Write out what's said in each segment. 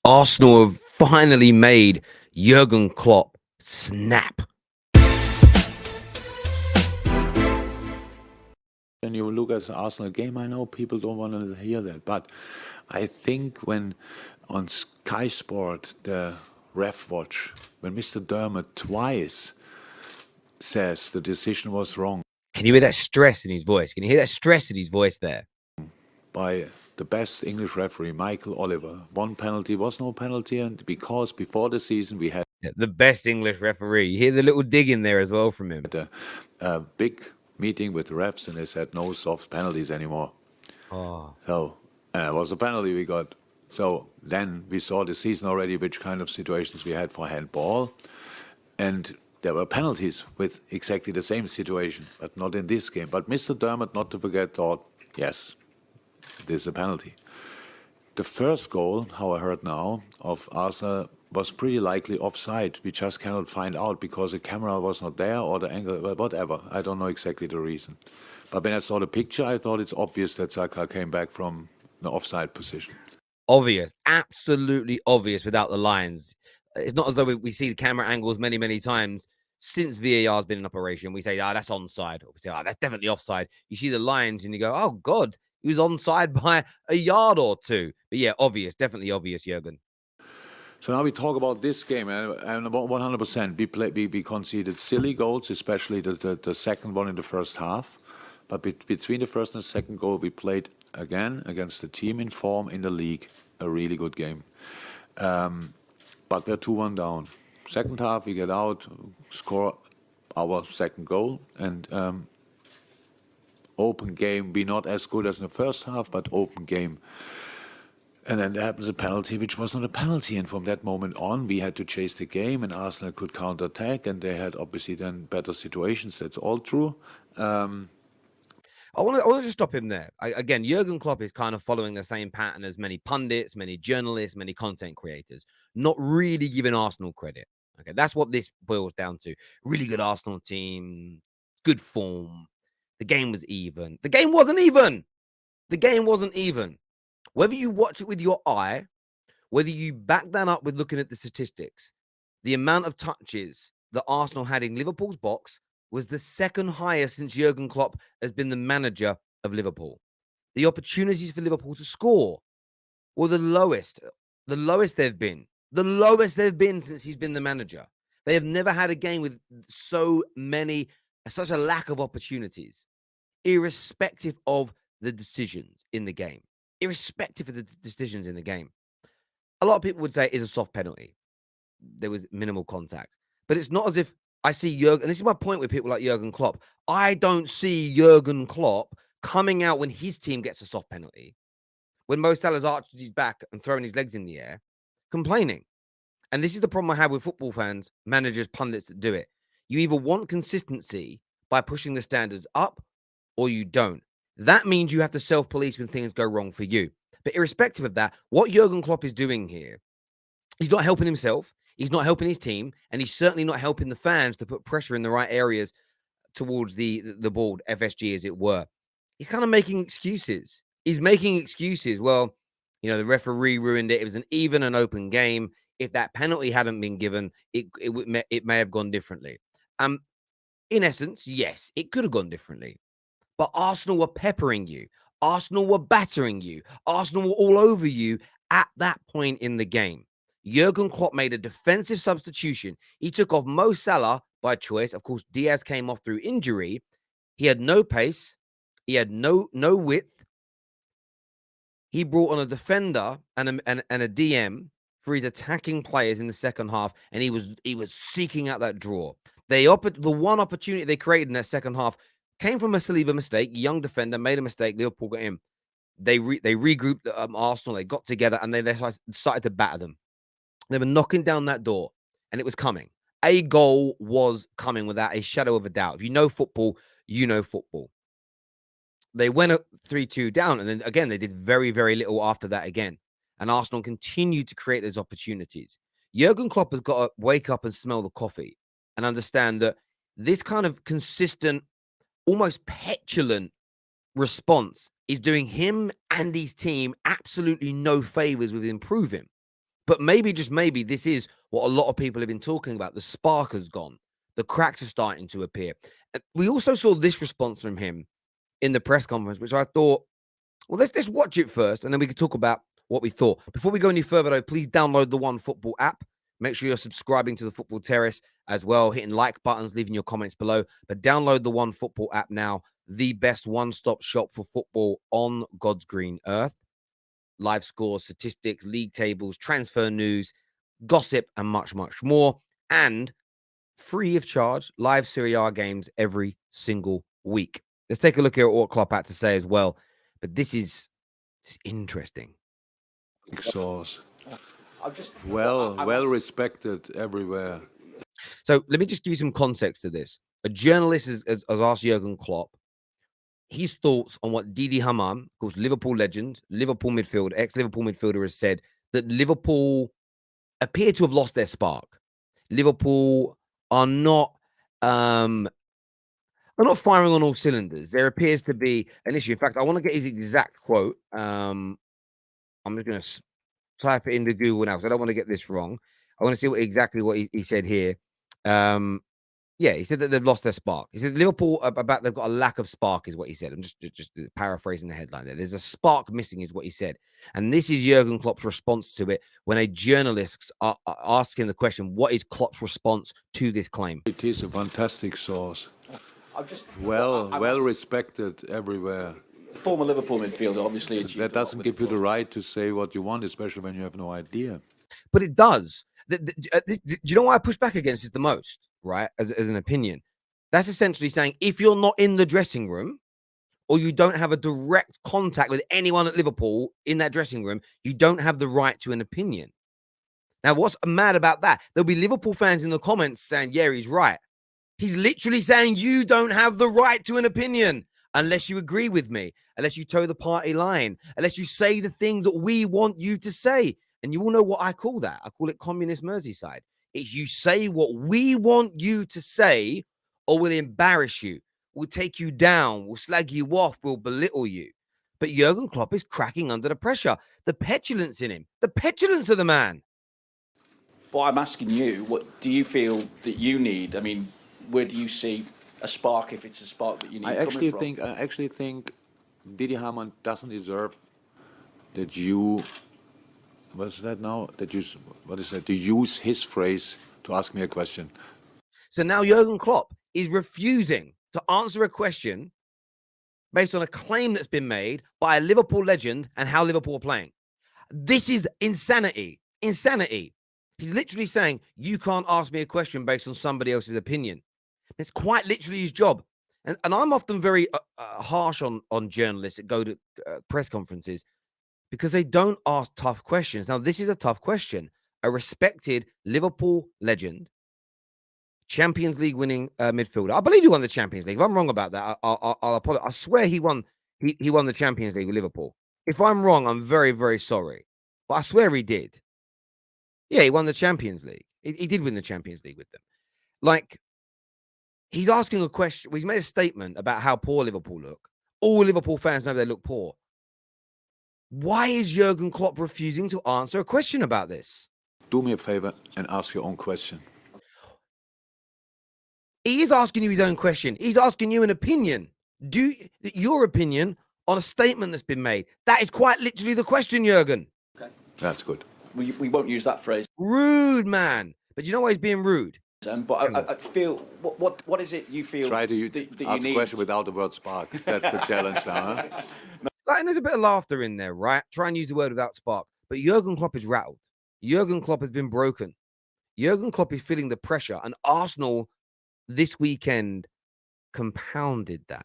Arsenal have finally made Jurgen Klopp snap. When you look at the Arsenal game, I know people don't want to hear that, but I think when on Sky Sport, the ref watch, when Mr. Dermot twice says the decision was wrong Can you hear that stress in his voice? Can you hear that stress in his voice there? by the best English referee, Michael Oliver, one penalty was no penalty, and because before the season we had The best English referee. You hear the little dig in there as well from him. a big meeting with the refs, and they said no soft penalties anymore. Oh, So it was a penalty we got. So then we saw the season already which kind of situations we had for handball. And there were penalties with exactly the same situation, but not in this game. But Mr. Dermot, not to forget, thought, yes, this is a penalty. The first goal, how I heard now, of Arsenal was pretty likely offside. We just cannot find out because the camera was not there or the angle, whatever. I don't know exactly the reason. But when I saw the picture, I thought it's obvious that Saka came back from the offside position. obvious. Absolutely obvious without the lines. It's not as though we see the camera angles many, many times since VAR has been in operation. We say, that's onside. Or we say, that's definitely offside. You see the lines and you go, oh, God, he was onside by a yard or two. But yeah, obvious. Definitely obvious, Jurgen. So now we talk about this game, and about 100%. We conceded silly goals, especially the second one in the first half. But between the first and second goal, we played again against the team in form in the league, a really good game. But we're 2-1 down. Second half, we get out, score our second goal, and open game. We're not as good as in the first half, but open game. And then there happens a penalty, which was not a penalty. And from that moment on, we had to chase the game, and Arsenal could counter-attack, and they had obviously then better situations. That's all true. I want to just stop him there. Again, Jurgen Klopp is kind of following the same pattern as many pundits, many journalists, many content creators, not really giving Arsenal credit. Okay, that's what this boils down to. Really good Arsenal team, good form. The game was even. The game wasn't even. The game wasn't even. Whether you watch it with your eye, whether you back that up with looking at the statistics, the amount of touches that Arsenal had in Liverpool's box was the second highest since Jurgen Klopp has been the manager of Liverpool. The opportunities for Liverpool to score were the lowest they've been. The lowest they've been since he's been the manager. They have never had a game with such a lack of opportunities, irrespective of the decisions in the game. Irrespective of the decisions in the game. A lot of people would say it is a soft penalty. There was minimal contact. But it's not as if I see Jurgen, and this is my point with people like Jurgen Klopp. I don't see Jurgen Klopp coming out when his team gets a soft penalty, when Mo Salah's arched his back and throwing his legs in the air, complaining. And this is the problem I have with football fans, managers, pundits that do it. You either want consistency by pushing the standards up or you don't. That means you have to self-police when things go wrong for you. But irrespective of that, what Jurgen Klopp is doing here, he's not helping himself, he's not helping his team, and he's certainly not helping the fans to put pressure in the right areas towards the board, FSG as it were. He's kind of making excuses. He's making excuses. Well, the referee ruined it. It was an even and open game. If that penalty hadn't been given, it may have gone differently. In essence, yes, it could have gone differently. But Arsenal were peppering you. Arsenal were battering you. Arsenal were all over you at that point in the game. Jurgen Klopp made a defensive substitution. He took off Mo Salah by choice. Of course, Diaz came off through injury. He had no pace. He had no width. He brought on a defender and a DM for his attacking players in the second half, and he was seeking out that draw. The one opportunity they created in that second half came from a Saliba mistake. Young defender made a mistake. Liverpool got him. They regrouped Arsenal. They got together and they started to batter them. They were knocking down that door, and it was coming. A goal was coming without a shadow of a doubt. If you know football, you know football. They went 3-2 down, and then again, they did very, very little after that again. And Arsenal continued to create those opportunities. Jurgen Klopp has got to wake up and smell the coffee and understand that this kind of consistent, almost petulant response is doing him and his team absolutely no favors with improving. But maybe, just maybe, this is what a lot of people have been talking about. The spark has gone. The cracks are starting to appear. And we also saw this response from him in the press conference, which I thought, well, let's watch it first, and then we can talk about what we thought. Before we go any further, though, please download the One Football app. Make sure you're subscribing to the Football Terrace as well, hitting like buttons, leaving your comments below. But download the One Football app now, the best one-stop shop for football on God's green earth. Live scores, statistics, league tables, transfer news, gossip, and much, much more. And free of charge, live Serie A games every single week. Let's take a look here at what Klopp had to say as well. But this is interesting. Source. Well respected everywhere. So let me just give you some context to this. A journalist has asked Jurgen Klopp his thoughts on what Didi Hamann, of course, Liverpool legend, Liverpool midfielder, ex-Liverpool midfielder, has said that Liverpool appear to have lost their spark. Liverpool are not firing on all cylinders. There appears to be an issue. In fact, I want to get his exact quote. I'm just going to type it into Google now because I don't want to get this wrong. I want to see exactly what he said here. Yeah, he said that they've lost their spark. He said Liverpool they've got a lack of spark, is what he said. I'm just paraphrasing the headline there. There's a spark missing, is what he said. And this is Jurgen Klopp's response to it when a journalist are asking the question, what is Klopp's response to this claim? It is a fantastic source. Well respected everywhere. Former Liverpool midfielder, obviously. That doesn't give you the right to say what you want, especially when you have no idea. But it does. Do you know why I push back against it the most, right? As an opinion, that's essentially saying if you're not in the dressing room or you don't have a direct contact with anyone at Liverpool in that dressing room, you don't have the right to an opinion. Now, what's mad about that? There'll be Liverpool fans in the comments saying, yeah, he's right. He's literally saying you don't have the right to an opinion unless you agree with me, unless you toe the party line, unless you say the things that we want you to say. And you all know what I call that. I call it communist Merseyside. It's you say what we want you to say, or we'll embarrass you. We'll take you down. We'll slag you off. We'll belittle you. But Jurgen Klopp is cracking under the pressure. The petulance in him. The petulance of the man. But I'm asking you, what do you feel that you need? I mean, where do you see a spark, if it's a spark that you need? I actually think Didi Hamann doesn't deserve that you... What's that now? What is that? To use his phrase to ask me a question. So now Jurgen Klopp is refusing to answer a question based on a claim that's been made by a Liverpool legend and how Liverpool are playing. This is insanity. Insanity. He's literally saying, you can't ask me a question based on somebody else's opinion. It's quite literally his job. And I'm often very harsh on journalists that go to press conferences because they don't ask tough questions. Now, this is a tough question. A respected Liverpool legend, Champions League winning midfielder. I believe he won the Champions League. If I'm wrong about that, I'll apologize. I swear he won the Champions League with Liverpool. If I'm wrong, I'm very, very sorry. But I swear he did. Yeah, he won the Champions League. He did win the Champions League with them. Like, he's asking a question. He's made a statement about how poor Liverpool look. All Liverpool fans know they look poor. Why is Jurgen Klopp refusing to answer a question about this? Do me a favor and ask your own question. He is asking you his own question. He's asking you an opinion. Your opinion on a statement that's been made. That is quite literally the question, Jurgen. Okay. That's good. We won't use that phrase. Rude, man. But you know why he's being rude? But I feel, what is it you feel Try to that ask you a need? question without the word spark. That's the challenge now, huh? Like, and there's a bit of laughter in there, right? Try and use the word without spark. But Jurgen Klopp is rattled. Jurgen Klopp has been broken. Jurgen Klopp is feeling the pressure. And Arsenal this weekend compounded that.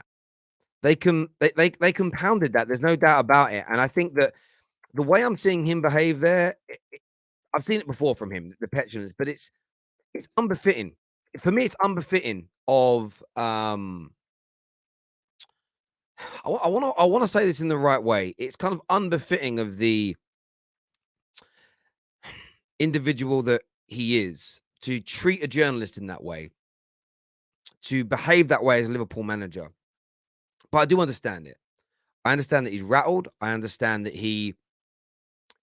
They compounded that. There's no doubt about it. And I think that the way I'm seeing him behave there, I've seen it before from him, the petulance, but it's unbefitting. For me, it's unbefitting of I want to say this in the right way. It's kind of unbefitting of the individual that he is to treat a journalist in that way, to behave that way as a Liverpool manager. But I do understand it. I understand that he's rattled. I understand that he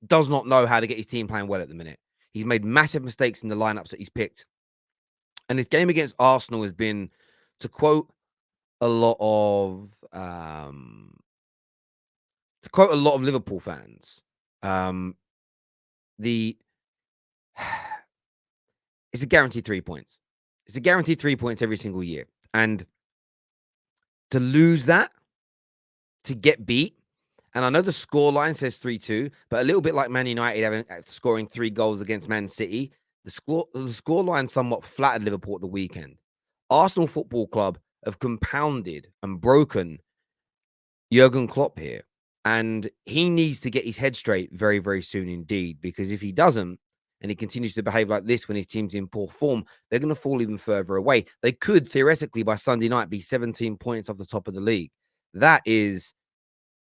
does not know how to get his team playing well at the minute. He's made massive mistakes in the lineups that he's picked. And his game against Arsenal has been, to quote a lot of Liverpool fans, it's a guaranteed 3 points. It's a guaranteed 3 points every single year. And to lose that, to get beat, and I know the scoreline says 3-2, but a little bit like Man United scoring 3 goals against Man City, the scoreline somewhat flattered Liverpool at the weekend. Arsenal Football Club have compounded and broken Jurgen Klopp here. And he needs to get his head straight very, very soon indeed, because if he doesn't, and he continues to behave like this when his team's in poor form, they're going to fall even further away. They could, theoretically, by Sunday night, be 17 points off the top of the league. That is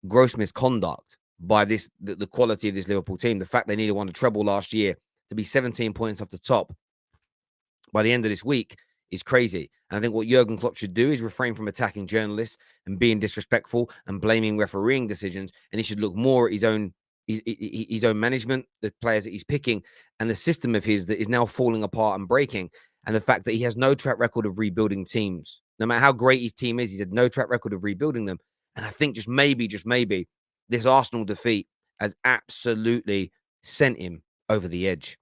gross misconduct by the quality of this Liverpool team. The fact they needed won a treble last year to be 17 points off the top by the end of this week is crazy. And I think what Jurgen Klopp should do is refrain from attacking journalists and being disrespectful and blaming refereeing decisions. And he should look more at his own management, the players that he's picking, and the system of his that is now falling apart and breaking. And the fact that he has no track record of rebuilding teams. No matter how great his team is, he's had no track record of rebuilding them. And I think just maybe, this Arsenal defeat has absolutely sent him over the edge.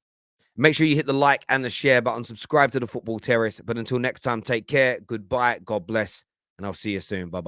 Make sure you hit the like and the share button. Subscribe to the Football Terrace. But until next time, take care. Goodbye. God bless. And I'll see you soon. Bye-bye.